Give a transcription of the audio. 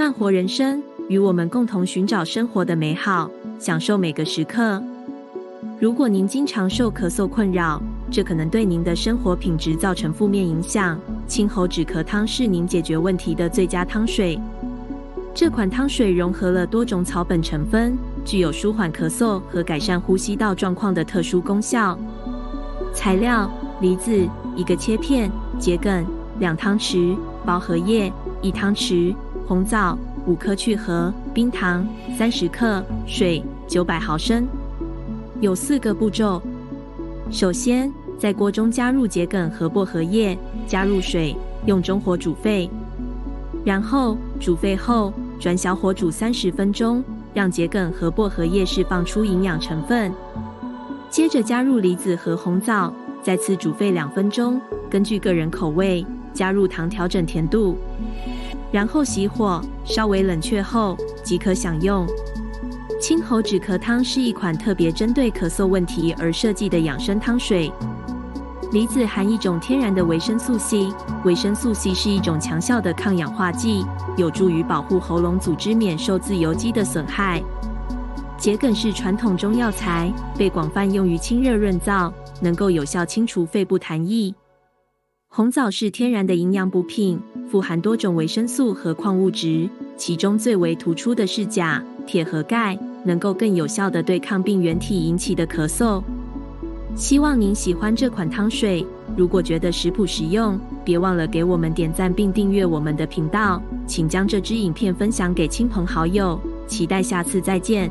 慢活人生，与我们共同寻找生活的美好，享受每个时刻。如果您经常受咳嗽困扰，这可能对您的生活品质造成负面影响。清喉止咳汤是您解决问题的最佳汤水。这款汤水融合了多种草本成分，具有舒缓咳嗽和改善呼吸道状况的特殊功效。材料：梨子1个切片，桔梗2汤匙，薄荷叶1汤匙，红枣5颗去核，冰糖30克，水900毫升。有4个步骤。首先，在锅中加入桔梗和薄荷叶，加入水，用中火煮沸。然后煮沸后，转小火煮30分钟，让桔梗和薄荷叶释放出营养成分。接着加入梨子和红枣，再次煮沸2分钟，根据个人口味加入糖调整甜度。然后熄火，稍微冷却后即可享用。清喉止咳汤是一款特别针对咳嗽问题而设计的养生汤水。梨子含一种天然的维生素 C， 维生素 C 是一种强效的抗氧化剂，有助于保护喉咙组织免受自由基的损害。桔梗是传统中药材，被广泛用于清热润燥，能够有效清除肺部痰液。红枣是天然的营养补品，富含多种维生素和矿物质，其中最为突出的是钾、铁和钙，能够更有效地对抗病原体引起的咳嗽。希望您喜欢这款汤水，如果觉得食谱实用，别忘了给我们点赞并订阅我们的频道，请将这支影片分享给亲朋好友，期待下次再见。